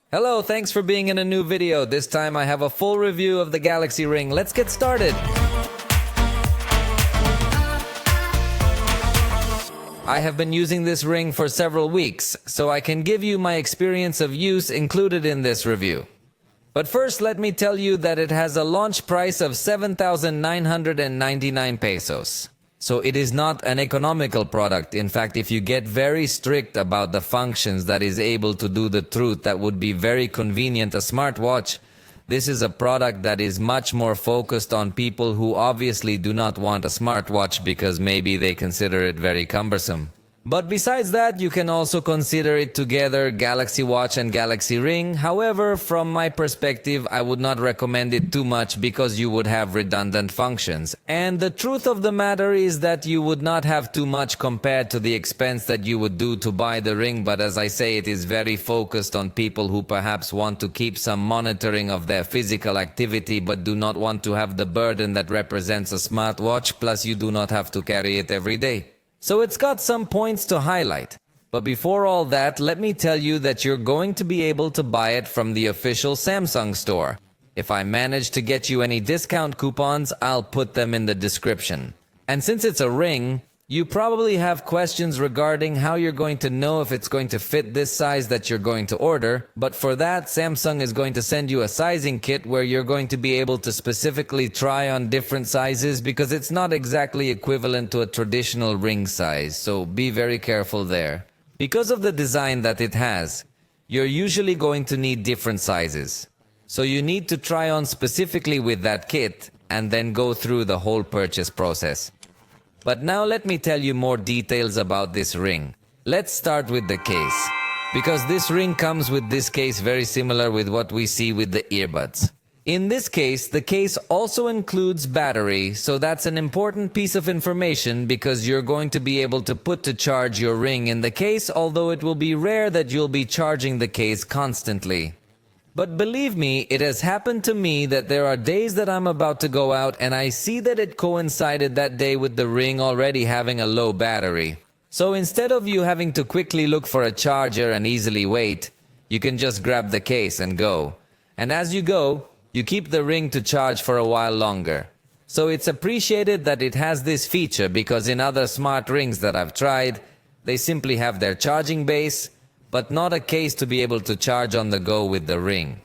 Hello, thanks for being in a new video. This time I have a full review of the Galaxy Ring. Let's get started. I have been using this ring for several weeks, so I can give you my experience of use included in this review. But first, let me tell you that it has a launch price of 7,999 pesos. So it is not an economical product. In fact, if you get very strict about the functions that is able to do the truth that would be very convenient a smartwatch, this is a product that is much more focused on people who obviously do not want a smartwatch because maybe they consider it very cumbersome. But besides that, you can also consider it together, Galaxy Watch and Galaxy Ring. However, from my perspective, I would not recommend it too much because you would have redundant functions. And the truth of the matter is that you would not have too much compared to the expense that you would do to buy the ring. But as I say, it is very focused on people who perhaps want to keep some monitoring of their physical activity but do not want to have the burden that represents a smartwatch, plus you do not have to carry it every day. So it's got some points to highlight. But before all that, let me tell you that you're going to be able to buy it from the official Samsung store. If I manage to get you any discount coupons, I'll put them in the description. And since it's a ring, you probably have questions regarding how you're going to know if it's going to fit this size that you're going to order. But for that, Samsung is going to send you a sizing kit where you're going to be able to specifically try on different sizes because it's not exactly equivalent to a traditional ring size. So be very careful there. Because of the design that it has, you're usually going to need different sizes. So you need to try on specifically with that kit and then go through the whole purchase process. But now let me tell you more details about this ring. Let's start with the case. Because this ring comes with this case very similar with what we see with the earbuds. In this case, the case also includes battery, so that's an important piece of information because you're going to be able to put to charge your ring in the case, although it will be rare that you'll be charging the case constantly. But believe me, it has happened to me that there are days that I'm about to go out and I see that it coincided that day with the ring already having a low battery. So instead of you having to quickly look for a charger and easily wait, you can just grab the case and go. And as you go, you keep the ring to charge for a while longer. So it's appreciated that it has this feature because in other smart rings that I've tried, they simply have their charging base, but not a case to be able to charge on the go with the ring.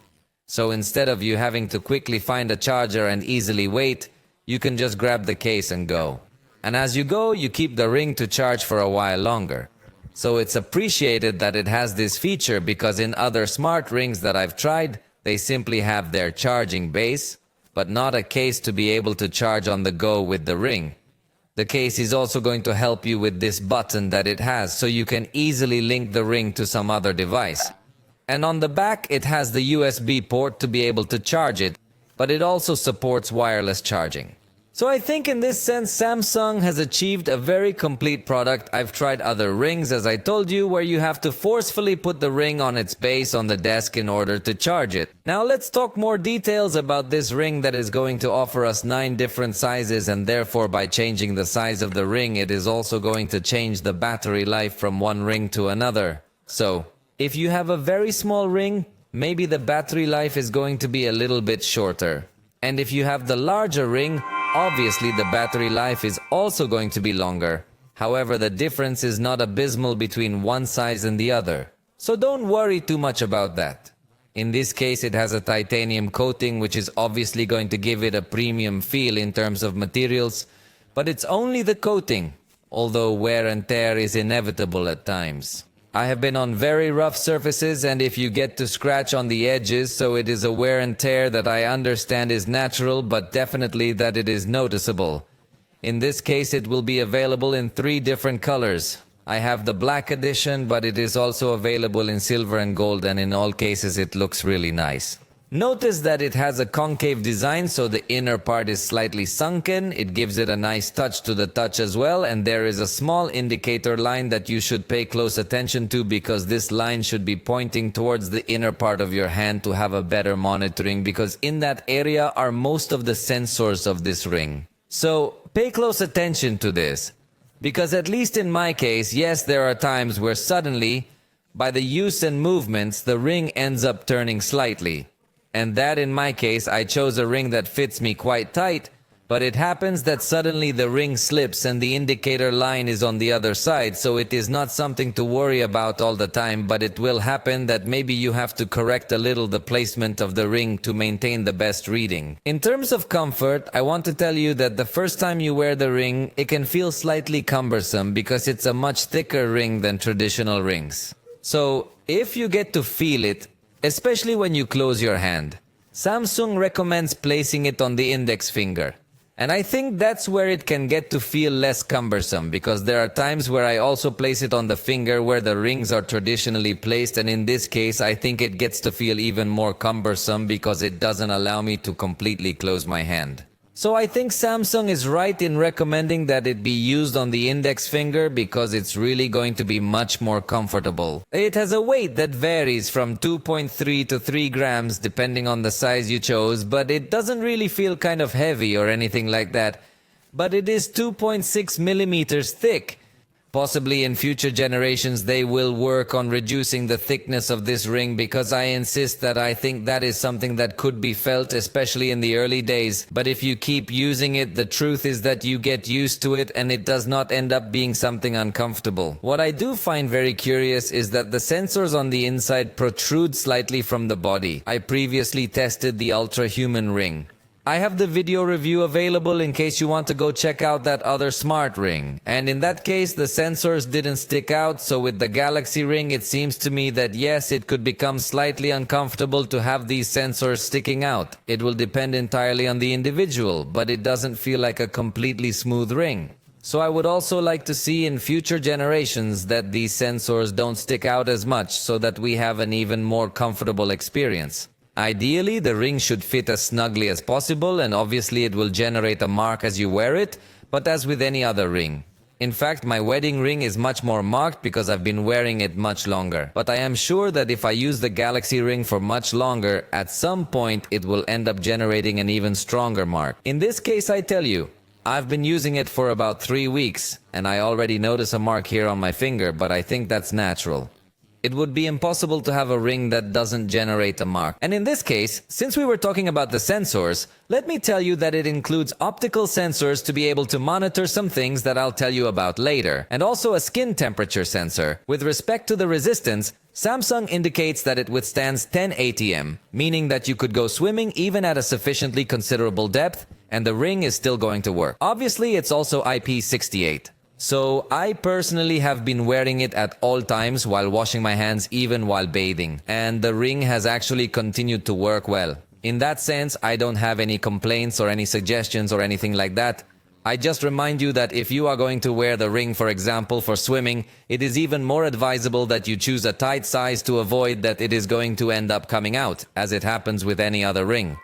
So instead of you having to quickly find a charger and easily wait, you can just grab the case and go. And as you go, you keep the ring to charge for a while longer. So it's appreciated that it has this feature because in other smart rings that I've tried, they simply have their charging base, but not a case to be able to charge on the go with the ring. The case is also going to help you with this button that it has so you can easily link the ring to some other device. And on the back it has the USB port to be able to charge it, but it also supports wireless charging. So I think in this sense Samsung has achieved a very complete product. I've tried other rings, as I told you, where you have to forcefully put the ring on its base on the desk in order to charge it. Now let's talk more details about this ring that is going to offer us 9 different sizes, and therefore by changing the size of the ring it is also going to change the battery life from one ring to another. So if you have a very small ring, maybe the battery life is going to be a little bit shorter. And if you have the larger ring, obviously the battery life is also going to be longer. However, the difference is not abysmal between one size and the other. So don't worry too much about that. In this case, it has a titanium coating, which is obviously going to give it a premium feel in terms of materials. But it's only the coating, although wear and tear is inevitable at times. I have been on very rough surfaces, and if you get to scratch on the edges, so it is a wear and tear that I understand is natural, but definitely that it is noticeable. In this case, it will be available in 3 different colors. I have the black edition, but it is also available in silver and gold, and in all cases it looks really nice. Notice that it has a concave design, so the inner part is slightly sunken. It gives it a nice touch to the touch as well, and there is a small indicator line that you should pay close attention to because this line should be pointing towards the inner part of your hand to have a better monitoring, because in that area are most of the sensors of this ring. So pay close attention to this, because at least in my case, yes, there are times where suddenly By the use and movements, the ring ends up turning slightly. And that in my case, I chose a ring that fits me quite tight, but it happens that suddenly the ring slips and the indicator line is on the other side, so it is not something to worry about all the time, but it will happen that maybe you have to correct a little the placement of the ring to maintain the best reading. In terms of comfort, I want to tell you that the first time you wear the ring, it can feel slightly cumbersome because it's a much thicker ring than traditional rings. So, if you get to feel it, especially when you close your hand, Samsung recommends placing it on the index finger. And I think that's where it can get to feel less cumbersome, because there are times where I also place it on the finger where the rings are traditionally placed, and in this case I think it gets to feel even more cumbersome because it doesn't allow me to completely close my hand. So I think Samsung is right in recommending that it be used on the index finger because it's really going to be much more comfortable. It has a weight that varies from 2.3 to 3 grams depending on the size you chose, but it doesn't really feel kind of heavy or anything like that. But it is 2.6 millimeters thick. Possibly in future generations they will work on reducing the thickness of this ring, because I insist that I think that is something that could be felt, especially in the early days. But if you keep using it, the truth is that you get used to it and it does not end up being something uncomfortable. What I do find very curious is that the sensors on the inside protrude slightly from the body. I previously tested the Ultra-Human ring. I have the video review available in case you want to go check out that other smart ring. And in that case, the sensors didn't stick out, so with the Galaxy ring, it seems to me that yes, it could become slightly uncomfortable to have these sensors sticking out. It will depend entirely on the individual, but it doesn't feel like a completely smooth ring. So I would also like to see in future generations that these sensors don't stick out as much, so that we have an even more comfortable experience. Ideally, the ring should fit as snugly as possible, and obviously it will generate a mark as you wear it, but as with any other ring. In fact, my wedding ring is much more marked because I've been wearing it much longer. But I am sure that if I use the Galaxy ring for much longer, at some point it will end up generating an even stronger mark. In this case, I tell you, I've been using it for about 3 weeks, and I already notice a mark here on my finger, but I think that's natural. It would be impossible to have a ring that doesn't generate a mark. And in this case, since we were talking about the sensors, let me tell you that it includes optical sensors to be able to monitor some things that I'll tell you about later, and also a skin temperature sensor. With respect to the resistance, Samsung indicates that it withstands 10 ATM, meaning that you could go swimming even at a sufficiently considerable depth, and the ring is still going to work. Obviously, it's also IP68. So I personally have been wearing it at all times while washing my hands, even while bathing. And the ring has actually continued to work well. In that sense, I don't have any complaints or any suggestions or anything like that. I just remind you that if you are going to wear the ring, for example, for swimming, it is even more advisable that you choose a tight size to avoid that it is going to end up coming out, as it happens with any other ring.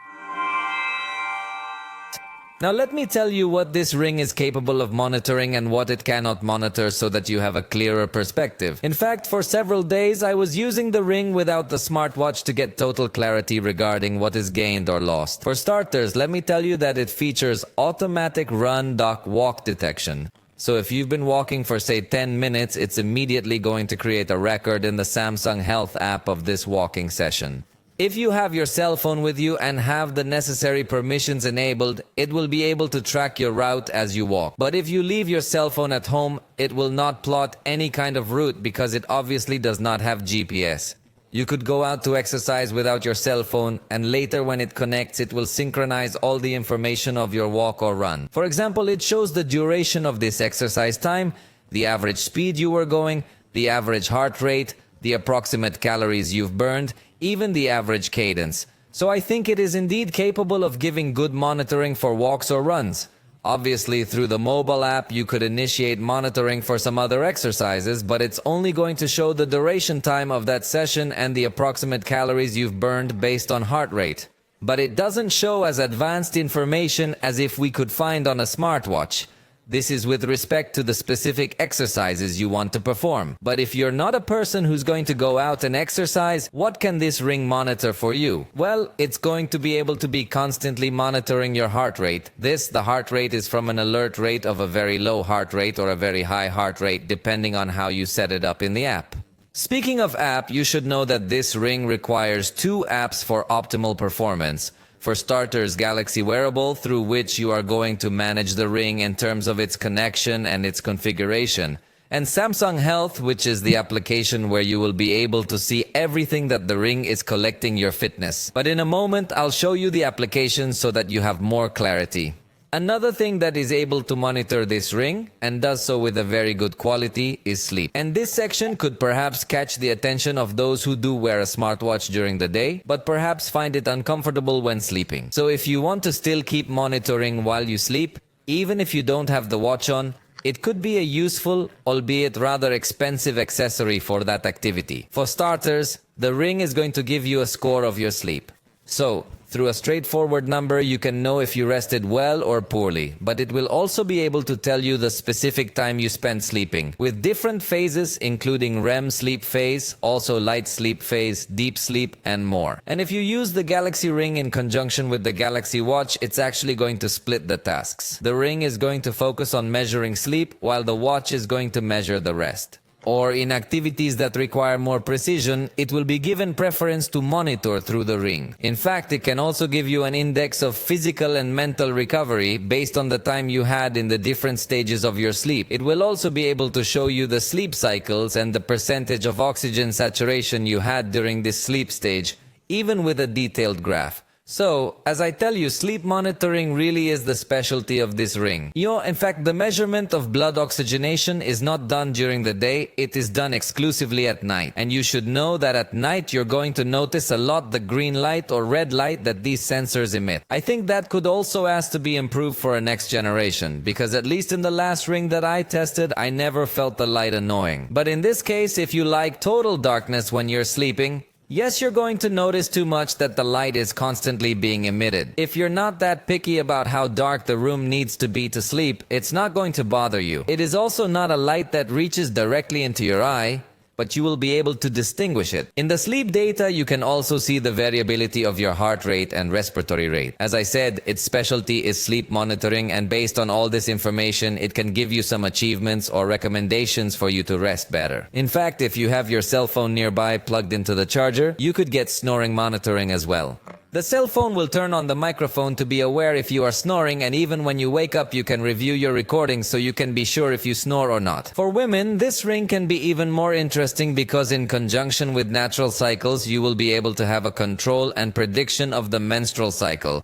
Now let me tell you what this ring is capable of monitoring and what it cannot monitor, so that you have a clearer perspective. In fact, for several days I was using the ring without the smartwatch to get total clarity regarding what is gained or lost. For starters, let me tell you that it features automatic run, dock, walk detection. So if you've been walking for say 10 minutes, it's immediately going to create a record in the Samsung Health app of this walking session. If you have your cell phone with you and have the necessary permissions enabled, it will be able to track your route as you walk. But if you leave your cell phone at home, it will not plot any kind of route because it obviously does not have GPS. You could go out to exercise without your cell phone, and later when it connects, it will synchronize all the information of your walk or run. For example, it shows the duration of this exercise time, the average speed you were going, the average heart rate, the approximate calories you've burned, even the average cadence. So I think it is indeed capable of giving good monitoring for walks or runs. Obviously, through the mobile app, you could initiate monitoring for some other exercises, but it's only going to show the duration time of that session and the approximate calories you've burned based on heart rate. But it doesn't show as advanced information as if we could find on a smartwatch. This is with respect to the specific exercises you want to perform. But if you're not a person who's going to go out and exercise, what can this ring monitor for you? Well, it's going to be able to be constantly monitoring your heart rate. The heart rate is from an alert rate of a very low heart rate or a very high heart rate, depending on how you set it up in the app. Speaking of app, you should know that this ring requires two apps for optimal performance. For starters, Galaxy Wearable, through which you are going to manage the ring in terms of its connection and its configuration. And Samsung Health, which is the application where you will be able to see everything that the ring is collecting your fitness. But in a moment, I'll show you the application so that you have more clarity. Another thing that is able to monitor this ring, and does so with a very good quality, is sleep. And this section could perhaps catch the attention of those who do wear a smartwatch during the day, but perhaps find it uncomfortable when sleeping. So if you want to still keep monitoring while you sleep, even if you don't have the watch on, it could be a useful, albeit rather expensive accessory for that activity. For starters, the ring is going to give you a score of your sleep. So, through a straightforward number, you can know if you rested well or poorly, but it will also be able to tell you the specific time you spent sleeping, with different phases including REM sleep phase, also light sleep phase, deep sleep, and more. And if you use the Galaxy Ring in conjunction with the Galaxy Watch, it's actually going to split the tasks. The ring is going to focus on measuring sleep, while the watch is going to measure the rest. Or in activities that require more precision, it will be given preference to monitor through the ring. In fact, it can also give you an index of physical and mental recovery based on the time you had in the different stages of your sleep. It will also be able to show you the sleep cycles and the percentage of oxygen saturation you had during this sleep stage, even with a detailed graph. So, as I tell you, sleep monitoring really is the specialty of this ring. In fact, the measurement of blood oxygenation is not done during the day, it is done exclusively at night. And you should know that at night you're going to notice a lot the green light or red light that these sensors emit. I think that could also ask to be improved for a next generation, because at least in the last ring that I tested, I never felt the light annoying. But in this case, if you like total darkness when you're sleeping, yes, you're going to notice too much that the light is constantly being emitted. If you're not that picky about how dark the room needs to be to sleep, it's not going to bother you. It is also not a light that reaches directly into your eye, but you will be able to distinguish it. In the sleep data, you can also see the variability of your heart rate and respiratory rate. As I said, its specialty is sleep monitoring, and based on all this information, it can give you some achievements or recommendations for you to rest better. In fact, if you have your cell phone nearby plugged into the charger, you could get snoring monitoring as well. The cell phone will turn on the microphone to be aware if you are snoring, and even when you wake up you can review your recordings so you can be sure if you snore or not. For women, this ring can be even more interesting because in conjunction with natural cycles you will be able to have a control and prediction of the menstrual cycle.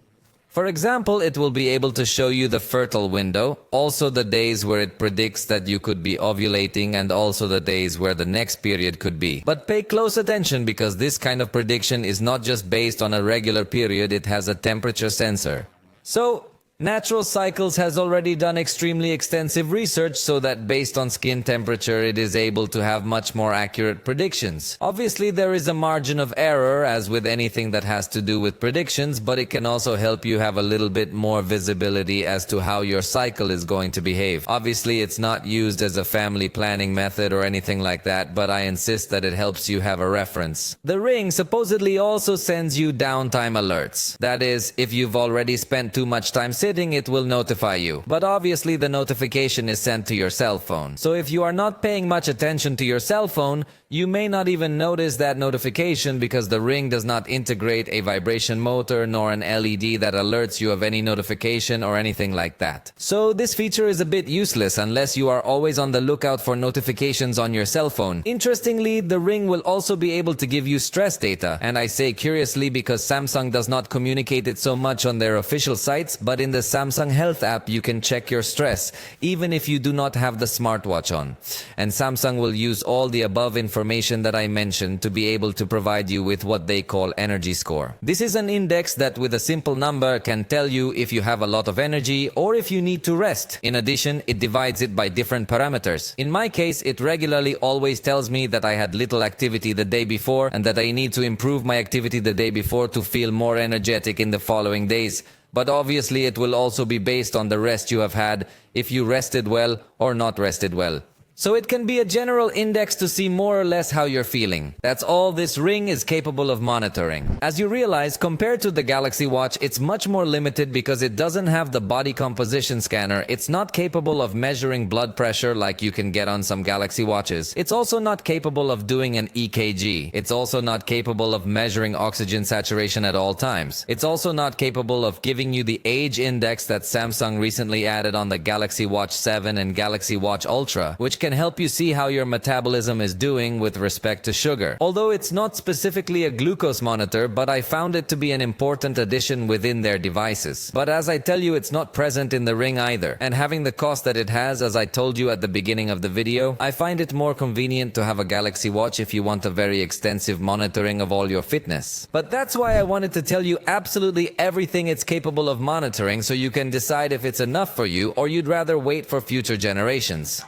For example, it will be able to show you the fertile window, also the days where it predicts that you could be ovulating, and also the days where the next period could be. But pay close attention, because this kind of prediction is not just based on a regular period, it has a temperature sensor. So, Natural Cycles has already done extremely extensive research so that based on skin temperature it is able to have much more accurate predictions. Obviously there is a margin of error as with anything that has to do with predictions, but it can also help you have a little bit more visibility as to how your cycle is going to behave. Obviously it's not used as a family planning method or anything like that, but I insist that it helps you have a reference. The ring supposedly also sends you downtime alerts. That is, if you've already spent too much time sitting, it will notify you. But obviously the notification is sent to your cell phone. So if you are not paying much attention to your cell phone, you may not even notice that notification because the ring does not integrate a vibration motor nor an LED that alerts you of any notification or anything like that. So this feature is a bit useless unless you are always on the lookout for notifications on your cell phone. Interestingly, the ring will also be able to give you stress data, and I say curiously because Samsung does not communicate it so much on their official sites, but in the Samsung Health app you can check your stress even if you do not have the smartwatch on. And Samsung will use all the above information that I mentioned to be able to provide you with what they call energy score. This is an index that with a simple number can tell you if you have a lot of energy or if you need to rest. In addition, it divides it by different parameters. In my case, it regularly always tells me that I had little activity the day before and that I need to improve my activity the day before to feel more energetic in the following days. But obviously it will also be based on the rest you have had, if you rested well or not rested well. So it can be a general index to see more or less how you're feeling. That's all this ring is capable of monitoring. As you realize, compared to the Galaxy Watch, it's much more limited because it doesn't have the body composition scanner. It's not capable of measuring blood pressure like you can get on some Galaxy Watches. It's also not capable of doing an EKG. It's also not capable of measuring oxygen saturation at all times. It's also not capable of giving you the age index that Samsung recently added on the Galaxy Watch 7 and Galaxy Watch Ultra, which can help you see how your metabolism is doing with respect to sugar. Although it's not specifically a glucose monitor, but I found it to be an important addition within their devices. But as I tell you, it's not present in the ring either. And having the cost that it has, as I told you at the beginning of the video, I find it more convenient to have a Galaxy Watch if you want a very extensive monitoring of all your fitness. But that's why I wanted to tell you absolutely everything it's capable of monitoring so you can decide if it's enough for you or you'd rather wait for future generations.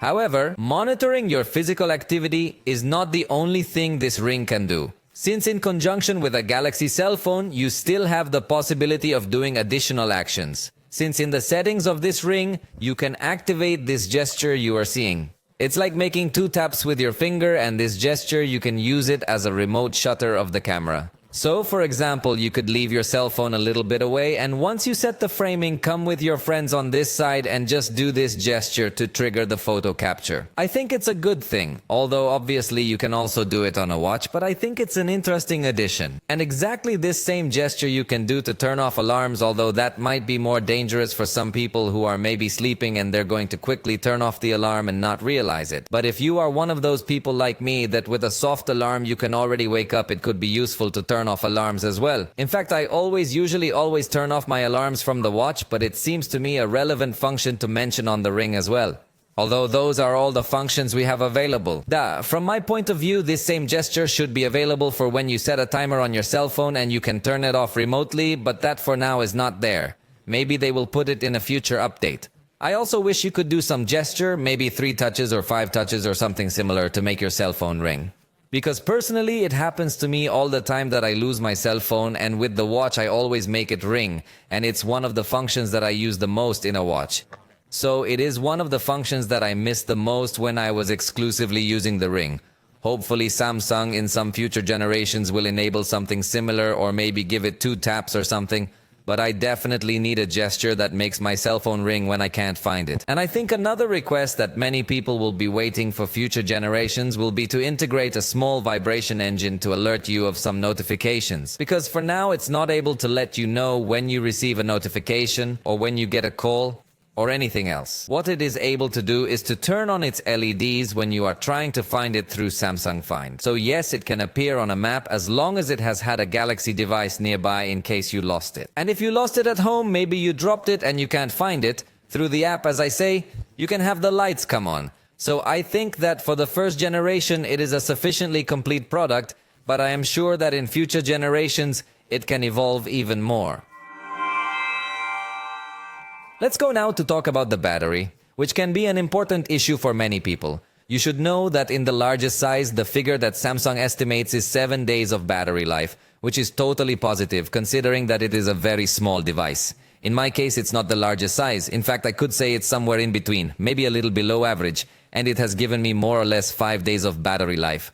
However, monitoring your physical activity is not the only thing this ring can do. Since in conjunction with a Galaxy cell phone, you still have the possibility of doing additional actions. Since in the settings of this ring, you can activate this gesture you are seeing. It's like making 2 taps with your finger, and this gesture you can use it as a remote shutter of the camera. So, for example, you could leave your cell phone a little bit away, and once you set the framing, come with your friends on this side and just do this gesture to trigger the photo capture. I think it's a good thing, although obviously you can also do it on a watch, but I think it's an interesting addition. And exactly this same gesture you can do to turn off alarms, although that might be more dangerous for some people who are maybe sleeping and they're going to quickly turn off the alarm and not realize it. But if you are one of those people like me that with a soft alarm you can already wake up, it could be useful to turn off alarms as well. In fact, I usually always turn off my alarms from the watch, but it seems to me a relevant function to mention on the ring as well. Although those are all the functions we have available. From my point of view, this same gesture should be available for when you set a timer on your cell phone and you can turn it off remotely, but that for now is not there. Maybe they will put it in a future update. I also wish you could do some gesture, maybe 3 touches or 5 touches or something similar to make your cell phone ring. Because personally, it happens to me all the time that I lose my cell phone, and with the watch I always make it ring, and it's one of the functions that I use the most in a watch. So it is one of the functions that I missed the most when I was exclusively using the ring. Hopefully Samsung in some future generations will enable something similar, or maybe give it 2 taps or something. But I definitely need a gesture that makes my cell phone ring when I can't find it. And I think another request that many people will be waiting for future generations will be to integrate a small vibration engine to alert you of some notifications. Because for now it's not able to let you know when you receive a notification or when you get a call or anything else. What it is able to do is to turn on its LEDs when you are trying to find it through Samsung Find. So yes, it can appear on a map as long as it has had a Galaxy device nearby in case you lost it. And if you lost it at home, maybe you dropped it and you can't find it, through the app, as I say, you can have the lights come on. So I think that for the first generation it is a sufficiently complete product, but I am sure that in future generations it can evolve even more. Let's go now to talk about the battery, which can be an important issue for many people. You should know that in the largest size, the figure that Samsung estimates is 7 days of battery life, which is totally positive considering that it is a very small device. In my case, it's not the largest size. In fact, I could say it's somewhere in between, maybe a little below average, and it has given me more or less 5 days of battery life.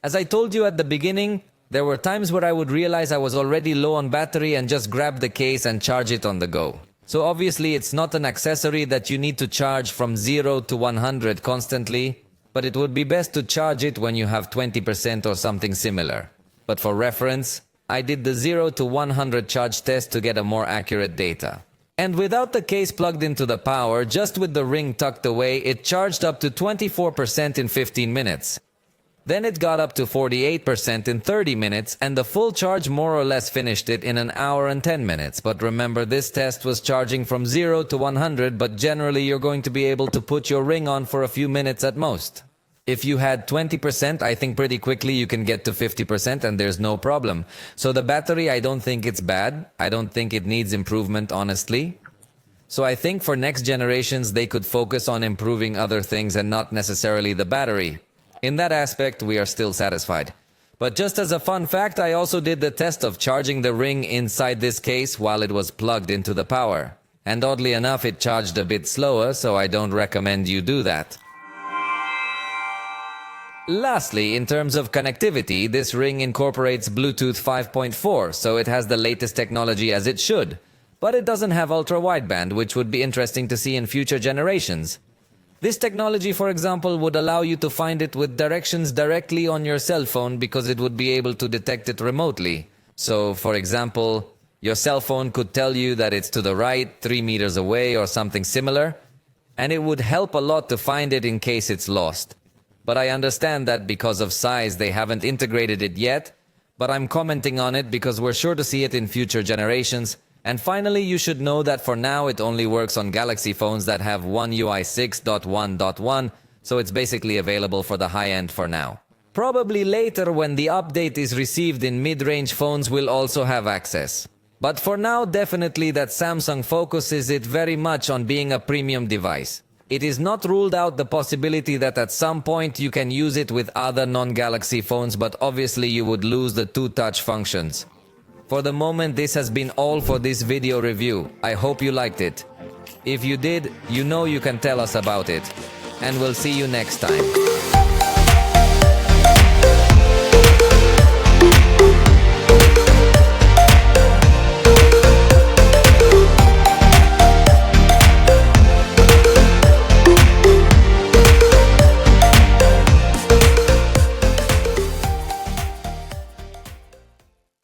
As I told you at the beginning, there were times where I would realize I was already low on battery and just grab the case and charge it on the go. So obviously it's not an accessory that you need to charge from 0 to 100 constantly, but it would be best to charge it when you have 20% or something similar. But for reference, I did the 0 to 100 charge test to get a more accurate data. And without the case plugged into the power, just with the ring tucked away, it charged up to 24% in 15 minutes. Then it got up to 48% in 30 minutes, and the full charge more or less finished it in an hour and 10 minutes. But remember, this test was charging from 0 to 100, but generally you're going to be able to put your ring on for a few minutes at most. If you had 20%, I think pretty quickly you can get to 50% and there's no problem. So the battery, I don't think it's bad. I don't think it needs improvement, honestly. So I think for next generations, they could focus on improving other things and not necessarily the battery. In that aspect, we are still satisfied. But just as a fun fact, I also did the test of charging the ring inside this case while it was plugged into the power. And oddly enough, it charged a bit slower, so I don't recommend you do that. Lastly, in terms of connectivity, this ring incorporates Bluetooth 5.4, so it has the latest technology as it should. But it doesn't have ultra-wideband, which would be interesting to see in future generations. This technology, for example, would allow you to find it with directions directly on your cell phone because it would be able to detect it remotely. So, for example, your cell phone could tell you that it's to the right, 3 meters away or something similar, and it would help a lot to find it in case it's lost. But I understand that because of size they haven't integrated it yet, but I'm commenting on it because we're sure to see it in future generations. And finally, you should know that for now it only works on Galaxy phones that have One UI 6.1.1, so it's basically available for the high-end for now. Probably later, when the update is received in mid-range phones, will also have access. But for now, definitely that Samsung focuses it very much on being a premium device. It is not ruled out the possibility that at some point you can use it with other non-Galaxy phones, but obviously you would lose the two-touch functions. For the moment, this has been all for this video review. I hope you liked it. If you did, you know you can tell us about it. And we'll see you next time.